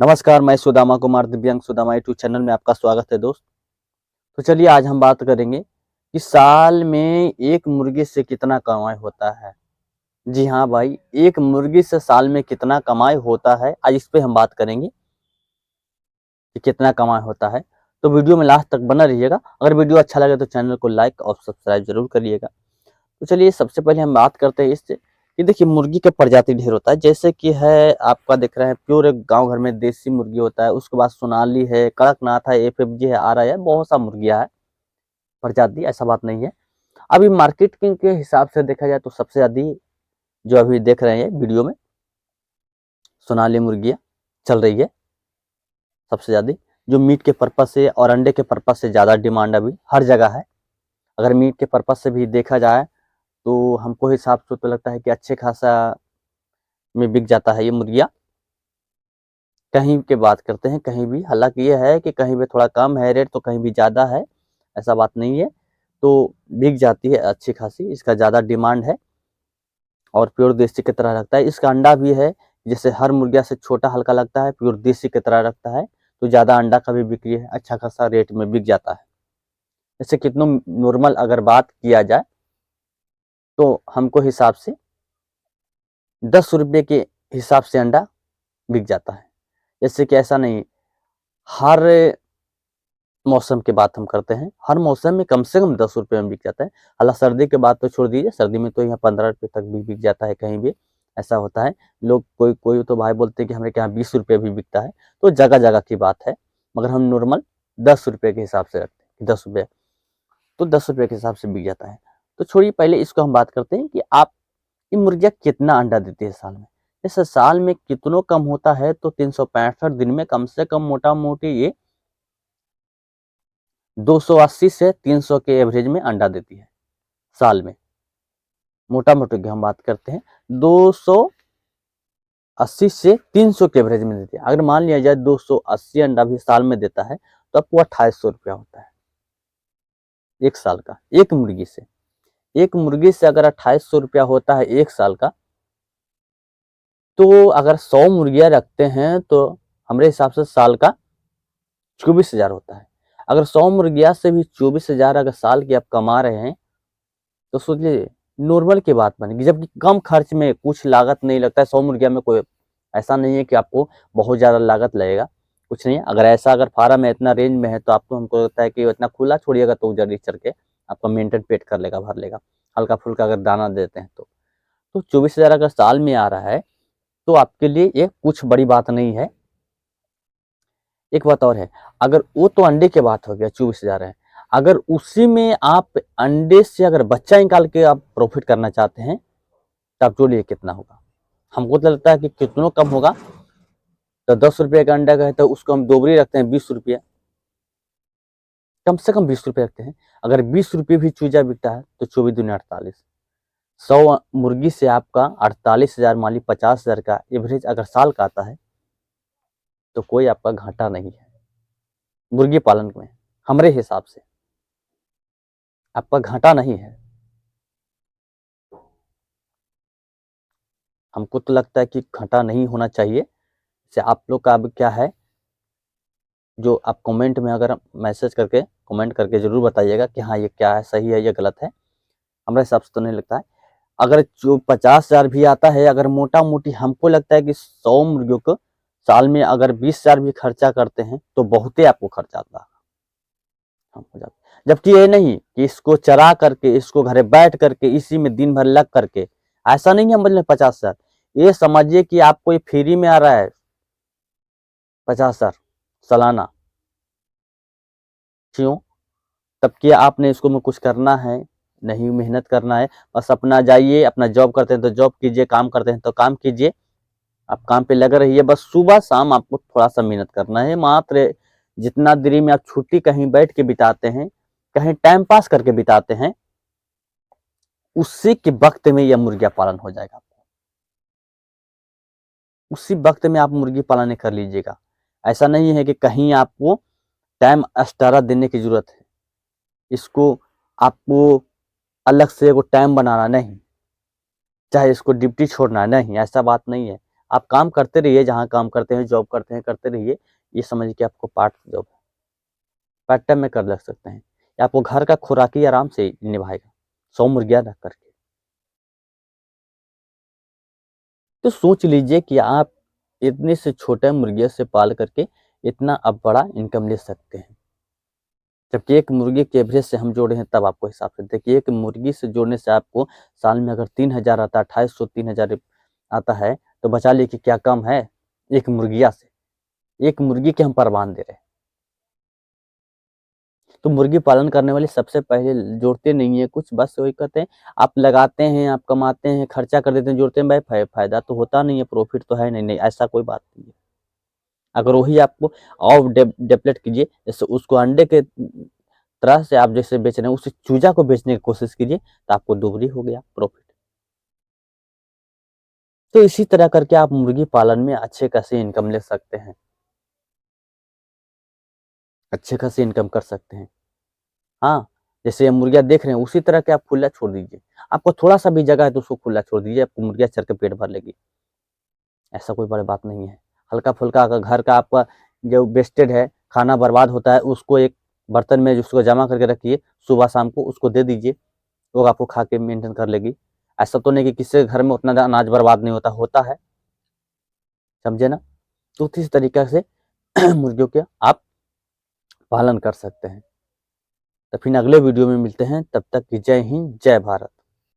नमस्कार, मैं सुदामा कुमार दिव्यांग सुदामा यूट्यूब चैनल में आपका स्वागत है दोस्त। तो चलिए आज हम बात करेंगे कि साल में एक मुर्गी से कितना कमाई होता है। जी हाँ भाई, एक मुर्गी से साल में कितना कमाई होता है, आज इस पे हम बात करेंगे कि कितना कमाई होता है। तो वीडियो में लास्ट तक बना रहिएगा। अगर वीडियो अच्छा लगे तो चैनल को लाइक और सब्सक्राइब जरूर करिएगा। तो चलिए सबसे पहले हम बात करते हैं इससे कि देखिए मुर्गी के प्रजाति ढेर होता है। जैसे कि है आपका दिख रहे हैं प्योर, एक गांव घर में देसी मुर्गी होता है, उसके बाद सोनाली है, कड़कनाथ है, एफएफजी है, आरआई है, बहुत सा मुर्गियां है प्रजाति, ऐसा बात नहीं है। अभी मार्केट के हिसाब से देखा जाए तो सबसे ज्यादा जो अभी देख रहे हैं वीडियो में सोनाली मुर्गियां चल रही है सबसे ज्यादा, जो मीट के पर्पज से और अंडे के पर्पज से ज्यादा डिमांड अभी हर जगह है। अगर मीट के पर्पज से भी देखा जाए तो हमको हिसाब से तो लगता है कि अच्छे खासा में बिक जाता है ये मुर्गियाँ। कहीं के बात करते हैं कहीं भी, हालांकि ये है कि कहीं पे थोड़ा कम है रेट तो कहीं भी ज़्यादा है, ऐसा बात नहीं है। तो बिक जाती है अच्छी खासी, इसका ज़्यादा डिमांड है और प्योर देसी की तरह लगता है। इसका अंडा भी है, जैसे हर मुर्गिया से छोटा हल्का लगता है, प्योर देसी की तरह रखता है, तो ज़्यादा अंडा का भी बिक्री है, अच्छा खासा रेट में बिक जाता है। जैसे कितनों नॉर्मल अगर बात किया जाए तो हमको हिसाब से 10 रुपये के हिसाब से अंडा बिक जाता है। जैसे कि ऐसा नहीं, हर मौसम की बात हम करते हैं, हर मौसम में कम से कम 10 रुपये में बिक जाता है। हालांकि सर्दी के बाद तो छोड़ दीजिए, सर्दी में तो यहाँ 15 रुपये तक भी बिक जाता है, कहीं भी ऐसा होता है। लोग कोई कोई तो भाई बोलते हैं कि हमारे यहाँ 20 रुपये भी बिकता है, तो जगह जगह की बात है। मगर हम नॉर्मल 10 रुपये के हिसाब से रखते हैं, 10 रुपये, तो 10 रुपये के हिसाब से बिक जाता है। तो छोड़िए, पहले इसको हम बात करते हैं कि आप ये मुर्गियाँ कितना अंडा देती है साल में। जैसे साल में कितनों कम होता है तो 365 दिन में कम से कम मोटा मोटी ये 280 से 300 के एवरेज में अंडा देती है साल में। मोटा मोटी की हम बात करते हैं 280 से 300 के एवरेज में देती है। अगर मान लिया जाए 280 अंडा भी साल में देता है तो आपको 2800 रुपया होता है एक साल का, एक मुर्गी से। एक मुर्गी से अगर 2800 रुपया होता है एक साल का, तो अगर 100 मुर्गियां रखते हैं तो हमारे हिसाब से साल का 24,000 होता है। अगर 100 मुर्गिया से भी 24,000 अगर साल की आप कमा रहे हैं तो सोचिए नॉर्मल की बात बनेगी, जबकि कम खर्च में कुछ लागत नहीं लगता है। 100 मुर्गिया में कोई ऐसा नहीं है कि आपको बहुत ज़्यादा लागत लगेगा, कुछ नहीं है। अगर ऐसा अगर फार्म है इतना रेंज में है तो आपको, हमको लगता है कि इतना खुला छोड़िएगा तो जल्दी चढ़ के आपका मेंटेन पेट कर लेगा, भर लेगा। हल्का फुल्का अगर दाना देते हैं तो 24,000 अगर साल में आ रहा है तो आपके लिए ये कुछ बड़ी बात नहीं है। एक बात और है, अगर वो तो अंडे की बात हो गया 24,000 है, अगर उसी में आप अंडे से अगर बच्चा निकाल के आप प्रॉफिट करना चाहते हैं तो आप जोड़िए कितना होगा। हमको तो लगता है कि कितनों कम होगा। तो 10 रुपये का अंडा का है तो उसको हम दोबरी रखते हैं 20 रुपये, कम से कम 20 रुपये रखते हैं। अगर 20 रुपये भी चूजा बिकता है तो 24 दूनी 48, 100 मुर्गी से आपका 48,000 मान ली 50,000 का एवरेज अगर साल का आता है तो कोई आपका घाटा नहीं है मुर्गी पालन में। हमारे हिसाब से आपका घाटा नहीं है। हमको तो लगता है कि घाटा नहीं होना चाहिए। जैसे आप लोग का अब क्या है, जो आप कमेंट में अगर मैसेज करके कमेंट करके जरूर बताइएगा कि हाँ ये क्या है, सही है या गलत है। हमारे हिसाब से तो नहीं लगता है। अगर जो 50,000 भी आता है, अगर मोटा मोटी हमको लगता है कि 100 मुर्गियों को साल में अगर 20,000 भी खर्चा करते हैं तो बहुत ही आपको खर्चा आता है हमको जाता। जबकि ये नहीं कि इसको चरा करके, इसको घरे बैठ करके, इसी में दिन भर लग करके, ऐसा नहीं है। मतलब 50,000, ये समझिए कि आपको ये फ्री में आ रहा है 50,000 सालाना। क्यों? तब आपने इसको में कुछ करना है नहीं, मेहनत करना है, बस अपना जाइए, अपना जॉब करते हैं तो जॉब कीजिए, काम करते हैं तो काम कीजिए, आप काम पे लगे रहिए। बस सुबह शाम आपको थोड़ा सा मेहनत करना है मात्र। जितना देरी में आप छुट्टी कहीं बैठ के बिताते हैं, कहीं टाइम पास करके बिताते हैं, उसी के वक्त में यह मुर्गिया पालन हो जाएगा। उसी वक्त में आप मुर्गी पालन कर लीजिएगा। ऐसा नहीं है कि कहीं आपको टाइम एक्स्ट्रा देने की जरूरत है, इसको आपको अलग से वो टाइम बनाना नहीं, चाहे इसको ड्यूटी छोड़ना नहीं, ऐसा बात नहीं है। आप काम करते रहिए, जहाँ काम करते हैं, जॉब करते हैं, करते रहिए। ये समझिए कि आपको पार्ट जॉब है, पार्ट टाइम में कर लग सकते हैं। ये आपको घर का खुराकी आराम से निभाएगा, 100 मुर्गियाँ रख करके। तो सोच लीजिए कि आप इतने से छोटे मुर्गियों से पाल करके इतना अब बड़ा इनकम ले सकते हैं। जबकि एक मुर्गी के एवरेज से हम जोड़े हैं, तब आपको हिसाब से देखिए, एक मुर्गी से जोड़ने से आपको साल में अगर 3000 आता है, 2800 3000 आता है, तो बचा लिए कि क्या कम है एक मुर्गिया से। एक मुर्गी के हम परवान दे रहे हैं। तो मुर्गी पालन करने वाले सबसे पहले जोड़ते नहीं है कुछ, बस वही कहते हैं आप लगाते हैं, आप कमाते हैं, खर्चा कर देते हैं, जोड़ते हैं, भाई फायदा तो होता नहीं है, प्रॉफिट तो है नहीं, नहीं ऐसा कोई बात नहीं है। अगर वही आपको और डेवलप कीजिए, जैसे उसको अंडे के तरह से आप जैसे बेच रहे हैं, उस चूजा को बेचने की कोशिश कीजिए, तो आपको दोगुनी हो गया प्रॉफिट। तो इसी तरह करके आप मुर्गी पालन में अच्छे खासी इनकम ले सकते हैं, अच्छे खासी इनकम कर सकते हैं। हाँ, जैसे मुर्गियाँ देख रहे हैं, उसी तरह के आप खुला छोड़ दीजिए। आपको थोड़ा-सा भी जगह है तो उसको खुला छोड़ दीजिए, आपको मुर्गियाँ चर के पेट भर लेगी। ऐसा कोई बड़ी बात नहीं है। हल्का-फुल्का अगर घर का आपका जो वेस्टेज है, खाना बर्बाद होता है, उसको एक बर्तन में उसको जमा करके रखिए, सुबह-शाम को उसको दे दीजिए, वो आपको खा के मेंटेन कर लेगी। ऐसा तो नहीं कि किसी के घर में उतना अनाज बर्बाद नहीं होता, होता है, समझे ना? तो इस तरीके से मुर्गियों के आप पालन कर सकते हैं। तो फिर अगले वीडियो में मिलते हैं, तब तक की जय हिंद, जय भारत।